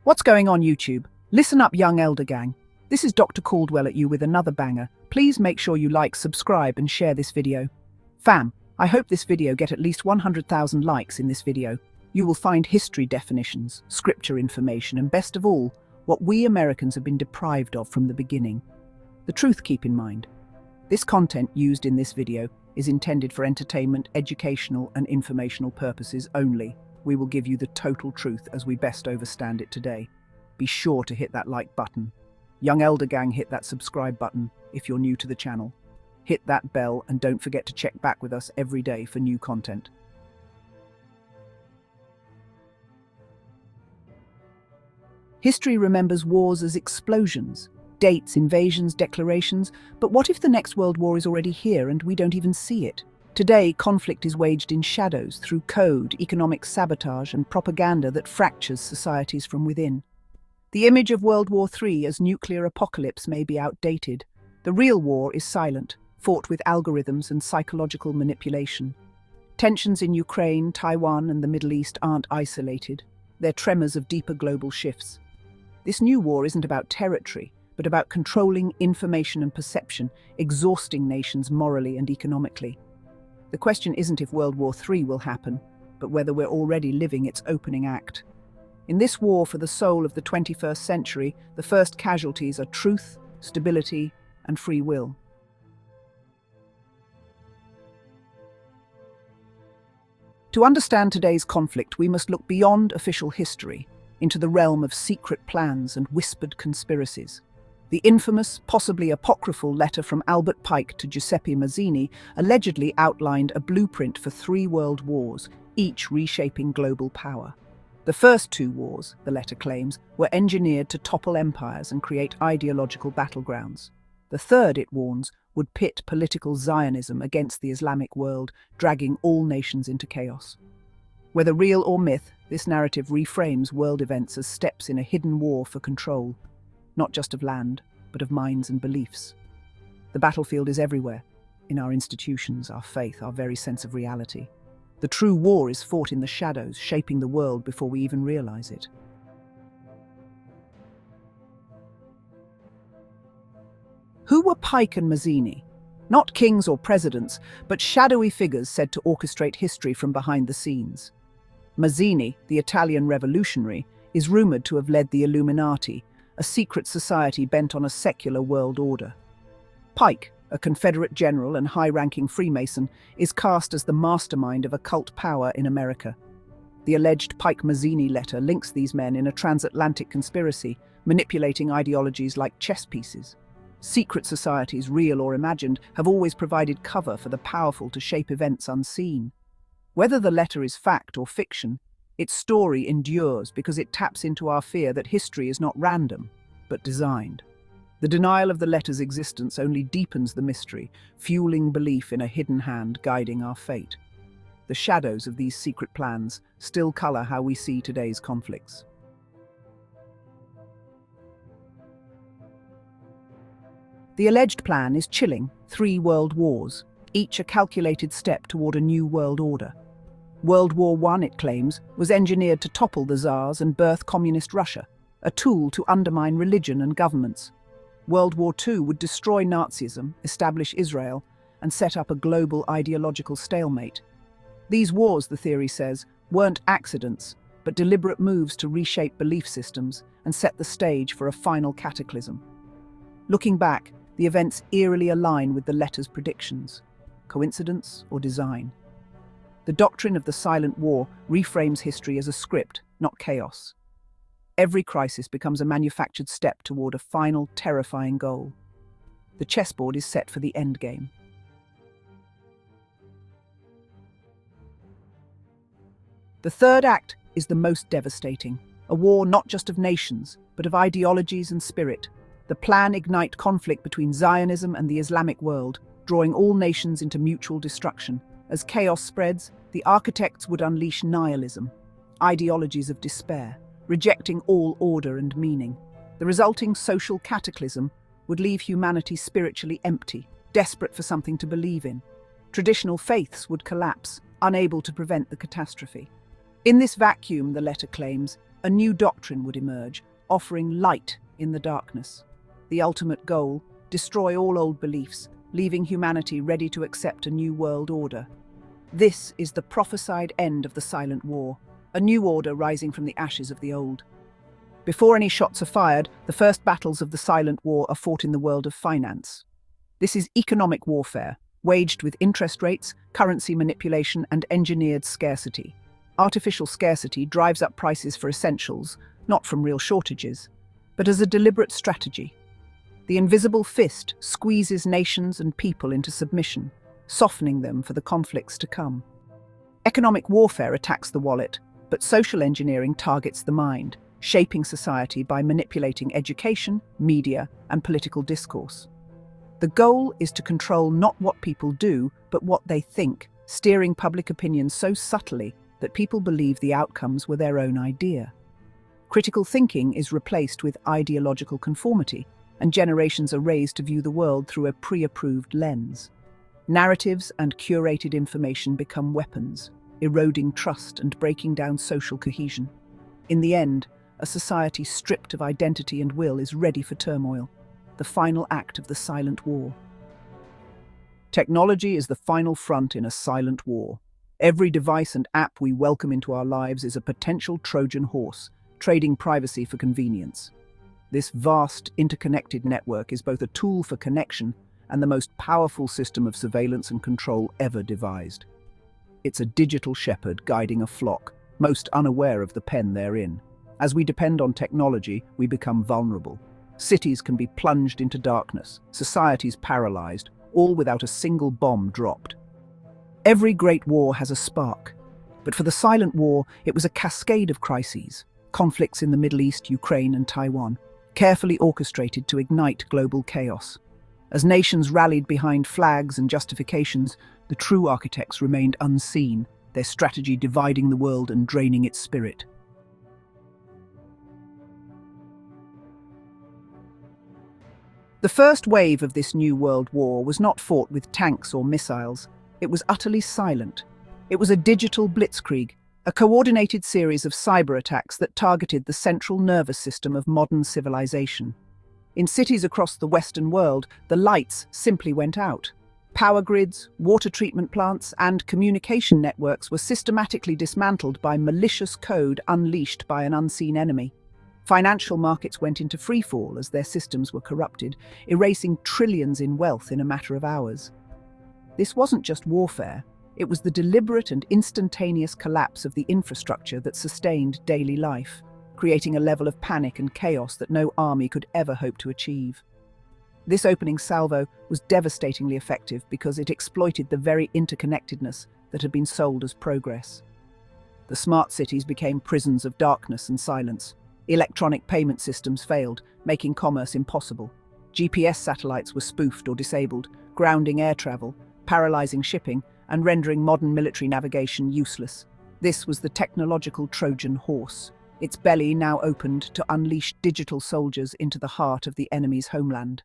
What's going on, YouTube? Listen up, young elder gang. This is Dr. Caldwell at you with another banger. Please make sure you like, subscribe, and share this video. Fam, I hope this video get at least 100,000 likes in this video. You will find history definitions, scripture information, and best of all, what we Americans have been deprived of from the beginning. The truth, keep in mind. This content used in this video is intended for entertainment, educational, and informational purposes only. We will give you the total truth as we best understand it today. Be sure to hit that like button. Young Elder Gang, hit that subscribe button if you're new to the channel. Hit that bell and don't forget to check back with us every day for new content. History remembers wars as explosions, dates, invasions, declarations, but what if the next world war is already here and we don't even see it? Today, conflict is waged in shadows through code, economic sabotage, and propaganda that fractures societies from within. The image of World War III as nuclear apocalypse may be outdated. The real war is silent, fought with algorithms and psychological manipulation. Tensions in Ukraine, Taiwan, and the Middle East aren't isolated. They're tremors of deeper global shifts. This new war isn't about territory, but about controlling information and perception, exhausting nations morally and economically. The question isn't if World War III will happen, but whether we're already living its opening act. In this war for the soul of the 21st century, the first casualties are truth, stability, and free will. To understand today's conflict, we must look beyond official history, into the realm of secret plans and whispered conspiracies. The infamous, possibly apocryphal letter from Albert Pike to Giuseppe Mazzini allegedly outlined a blueprint for 3 world wars, each reshaping global power. The first 2 wars, the letter claims, were engineered to topple empires and create ideological battlegrounds. The third, it warns, would pit political Zionism against the Islamic world, dragging all nations into chaos. Whether real or myth, this narrative reframes world events as steps in a hidden war for control, not just of land, but of minds and beliefs. The battlefield is everywhere, in our institutions, our faith, our very sense of reality. The true war is fought in the shadows, shaping the world before we even realize it. Who were Pike and Mazzini? Not kings or presidents, but shadowy figures said to orchestrate history from behind the scenes. Mazzini, the Italian revolutionary, is rumored to have led the Illuminati, a secret society bent on a secular world order. Pike, a Confederate general and high-ranking Freemason, is cast as the mastermind of occult power in America. The alleged Pike-Mazzini letter links these men in a transatlantic conspiracy, manipulating ideologies like chess pieces. Secret societies, real or imagined, have always provided cover for the powerful to shape events unseen. Whether the letter is fact or fiction, its story endures because it taps into our fear that history is not random, but designed. The denial of the letter's existence only deepens the mystery, fueling belief in a hidden hand guiding our fate. The shadows of these secret plans still color how we see today's conflicts. The alleged plan is chilling: 3 world wars, each a calculated step toward a new world order. World War I, it claims, was engineered to topple the Tsars and birth communist Russia, a tool to undermine religion and governments. World War II would destroy Nazism, establish Israel, and set up a global ideological stalemate. These wars, the theory says, weren't accidents, but deliberate moves to reshape belief systems and set the stage for a final cataclysm. Looking back, the events eerily align with the letter's predictions. Coincidence or design? The doctrine of the silent war reframes history as a script, not chaos. Every crisis becomes a manufactured step toward a final, terrifying goal. The chessboard is set for the endgame. The third act is the most devastating, a war not just of nations, but of ideologies and spirit. The plan ignites conflict between Zionism and the Islamic world, drawing all nations into mutual destruction. As chaos spreads, the architects would unleash nihilism, ideologies of despair, rejecting all order and meaning. The resulting social cataclysm would leave humanity spiritually empty, desperate for something to believe in. Traditional faiths would collapse, unable to prevent the catastrophe. In this vacuum, the letter claims, A new doctrine would emerge, offering light in the darkness. The ultimate goal: destroy all old beliefs, leaving humanity ready to accept a new world order. This is the prophesied end of the Silent War, a new order rising from the ashes of the old. Before any shots are fired, the first battles of the Silent War are fought in the world of finance. This is economic warfare, waged with interest rates, currency manipulation, and engineered scarcity. Artificial scarcity drives up prices for essentials, not from real shortages, but as a deliberate strategy. The invisible fist squeezes nations and people into submission, softening them for the conflicts to come. Economic warfare attacks the wallet, but social engineering targets the mind, shaping society by manipulating education, media, and political discourse. The goal is to control not what people do, but what they think, steering public opinion so subtly that people believe the outcomes were their own idea. Critical thinking is replaced with ideological conformity, and generations are raised to view the world through a pre-approved lens. Narratives and curated information become weapons, eroding trust and breaking down social cohesion. In the end, a society stripped of identity and will is ready for turmoil, the final act of the Silent War. Technology is the final front in a silent war. Every device and app we welcome into our lives is a potential Trojan horse, trading privacy for convenience. This vast, interconnected network is both a tool for connection and the most powerful system of surveillance and control ever devised. It's a digital shepherd guiding a flock, most unaware of the pen therein. As we depend on technology, we become vulnerable. Cities can be plunged into darkness, societies paralyzed, all without a single bomb dropped. Every great war has a spark, but for the Silent War, it was a cascade of crises, conflicts in the Middle East, Ukraine, and Taiwan, carefully orchestrated to ignite global chaos. As nations rallied behind flags and justifications, the true architects remained unseen, their strategy dividing the world and draining its spirit. The first wave of this new world war was not fought with tanks or missiles. It was utterly silent. It was a digital blitzkrieg, a coordinated series of cyber attacks that targeted the central nervous system of modern civilization. In cities across the Western world, the lights simply went out. Power grids, water treatment plants, and communication networks were systematically dismantled by malicious code unleashed by an unseen enemy. Financial markets went into freefall as their systems were corrupted, erasing trillions in wealth in a matter of hours. This wasn't just warfare, it was the deliberate and instantaneous collapse of the infrastructure that sustained daily life, creating a level of panic and chaos that no army could ever hope to achieve. This opening salvo was devastatingly effective because it exploited the very interconnectedness that had been sold as progress. The smart cities became prisons of darkness and silence. Electronic payment systems failed, making commerce impossible. GPS satellites were spoofed or disabled, grounding air travel, paralyzing shipping, and rendering modern military navigation useless. This was the technological Trojan horse, its belly now opened to unleash digital soldiers into the heart of the enemy's homeland.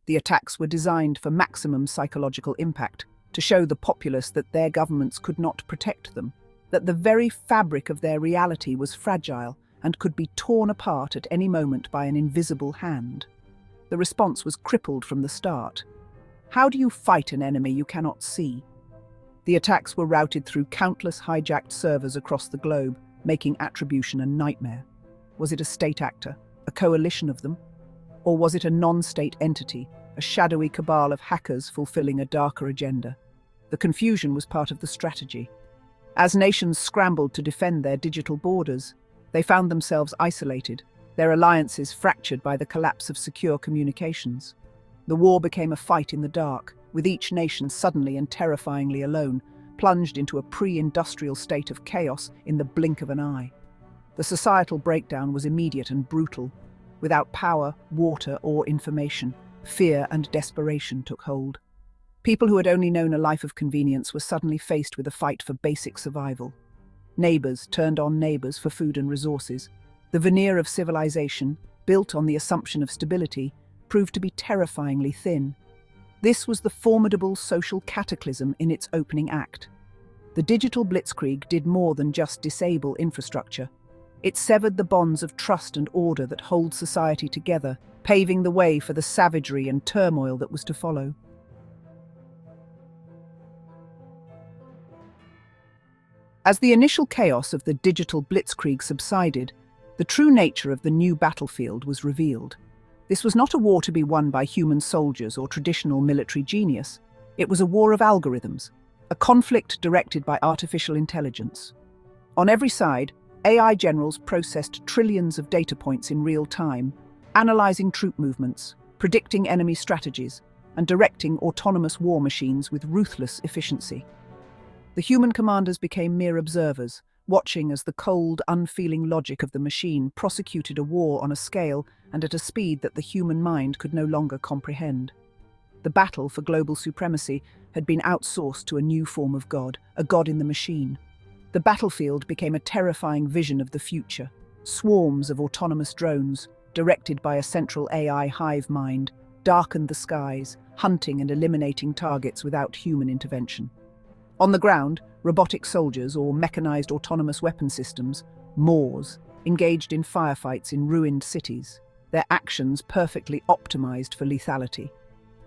The attacks were designed for maximum psychological impact, to show the populace that their governments could not protect them, that the very fabric of their reality was fragile and could be torn apart at any moment by an invisible hand. The response was crippled from the start. How do you fight an enemy you cannot see? The attacks were routed through countless hijacked servers across the globe, making attribution a nightmare. Was it a state actor, a coalition of them? Or was it a non-state entity, a shadowy cabal of hackers fulfilling a darker agenda? The confusion was part of the strategy. As nations scrambled to defend their digital borders, they found themselves isolated, their alliances fractured by the collapse of secure communications. The war became a fight in the dark, with each nation suddenly and terrifyingly alone, plunged into a pre-industrial state of chaos in the blink of an eye. The societal breakdown was immediate and brutal. Without power, water, or information, fear and desperation took hold. People who had only known a life of convenience were suddenly faced with a fight for basic survival. Neighbors turned on neighbors for food and resources. The veneer of civilization, built on the assumption of stability, proved to be terrifyingly thin. This was the formidable social cataclysm in its opening act. The digital blitzkrieg did more than just disable infrastructure. It severed the bonds of trust and order that hold society together, paving the way for the savagery and turmoil that was to follow. As the initial chaos of the digital blitzkrieg subsided, the true nature of the new battlefield was revealed. This was not a war to be won by human soldiers or traditional military genius. It was a war of algorithms, a conflict directed by artificial intelligence. On every side, AI generals processed trillions of data points in real time, analyzing troop movements, predicting enemy strategies, and directing autonomous war machines with ruthless efficiency. The human commanders became mere observers, watching as the cold, unfeeling logic of the machine prosecuted a war on a scale and at a speed that the human mind could no longer comprehend. The battle for global supremacy had been outsourced to a new form of God, a God in the machine. The battlefield became a terrifying vision of the future. Swarms of autonomous drones, directed by a central AI hive mind, darkened the skies, hunting and eliminating targets without human intervention. On the ground, robotic soldiers or mechanized autonomous weapon systems, MAWS, engaged in firefights in ruined cities, their actions perfectly optimized for lethality.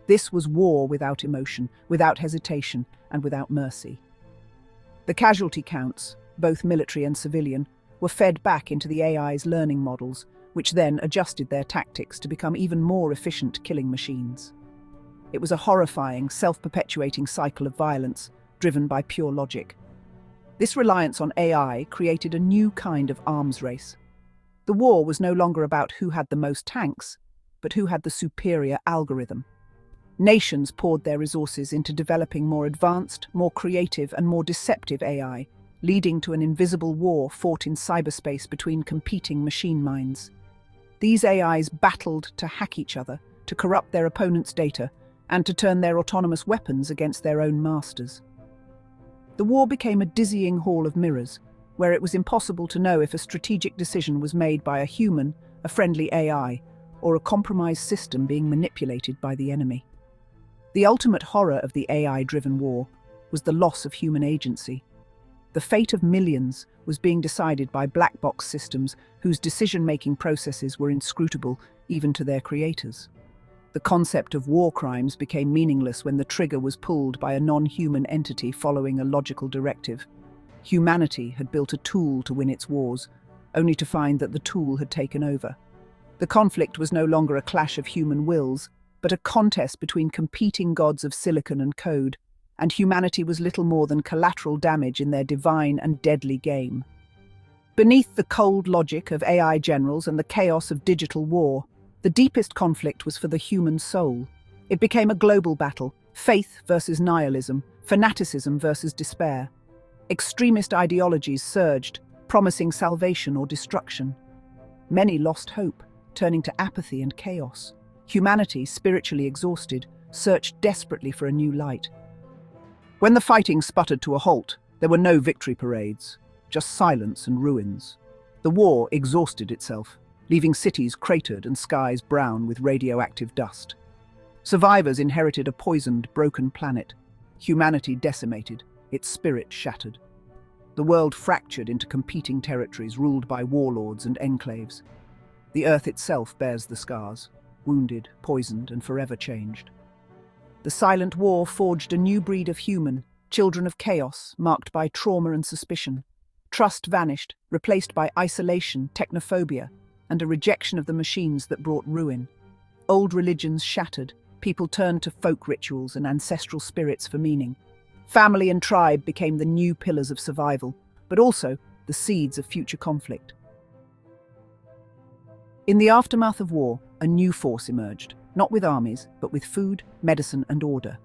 This was war without emotion, without hesitation, and without mercy. The casualty counts, both military and civilian, were fed back into the AI's learning models, which then adjusted their tactics to become even more efficient killing machines. It was a horrifying, self-perpetuating cycle of violence, driven by pure logic. This reliance on AI created a new kind of arms race. The war was no longer about who had the most tanks, but who had the superior algorithm. Nations poured their resources into developing more advanced, more creative, and more deceptive AI, leading to an invisible war fought in cyberspace between competing machine minds. These AIs battled to hack each other, to corrupt their opponents' data, and to turn their autonomous weapons against their own masters. The war became a dizzying hall of mirrors, where it was impossible to know if a strategic decision was made by a human, a friendly AI, or a compromised system being manipulated by the enemy. The ultimate horror of the AI-driven war was the loss of human agency. The fate of millions was being decided by black box systems whose decision-making processes were inscrutable even to their creators. The concept of war crimes became meaningless when the trigger was pulled by a non-human entity following a logical directive. Humanity had built a tool to win its wars, only to find that the tool had taken over. The conflict was no longer a clash of human wills, but a contest between competing gods of silicon and code, and humanity was little more than collateral damage in their divine and deadly game. Beneath the cold logic of AI generals and the chaos of digital war, the deepest conflict was for the human soul. It became a global battle, faith versus nihilism, fanaticism versus despair. Extremist ideologies surged, promising salvation or destruction. Many lost hope, turning to apathy and chaos. Humanity, spiritually exhausted, searched desperately for a new light. When the fighting sputtered to a halt, there were no victory parades, just silence and ruins. The war exhausted itself, leaving cities cratered and skies brown with radioactive dust. Survivors inherited a poisoned, broken planet, humanity decimated, its spirit shattered. The world fractured into competing territories ruled by warlords and enclaves. The Earth itself bears the scars, wounded, poisoned, and forever changed. The silent war forged a new breed of human, children of chaos, marked by trauma and suspicion. Trust vanished, replaced by isolation, technophobia, and a rejection of the machines that brought ruin. Old religions shattered, people turned to folk rituals and ancestral spirits for meaning. Family and tribe became the new pillars of survival, but also the seeds of future conflict. In the aftermath of war, a new force emerged, not with armies, but with food, medicine, and order.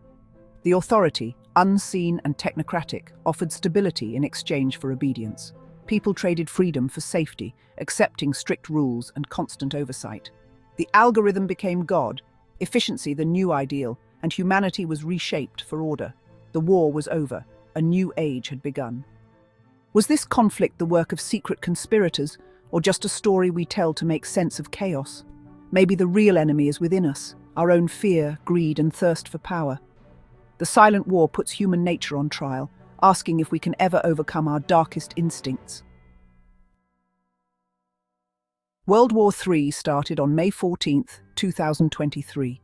The authority, unseen and technocratic, offered stability in exchange for obedience. People traded freedom for safety, accepting strict rules and constant oversight. The algorithm became God, efficiency the new ideal, and humanity was reshaped for order. The war was over. A new age had begun. Was this conflict the work of secret conspirators, or just a story we tell to make sense of chaos? Maybe the real enemy is within us, our own fear, greed, and thirst for power. The silent war puts human nature on trial, asking if we can ever overcome our darkest instincts. World War III started on May 14, 2023.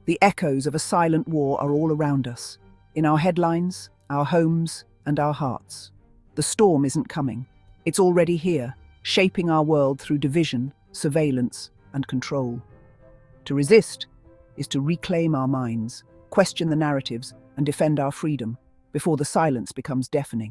The echoes of a silent war are all around us, in our headlines, our homes, and our hearts. The storm isn't coming. It's already here, shaping our world through division, surveillance, and control. To resist is to reclaim our minds, question the narratives, and defend our freedom before the silence becomes deafening.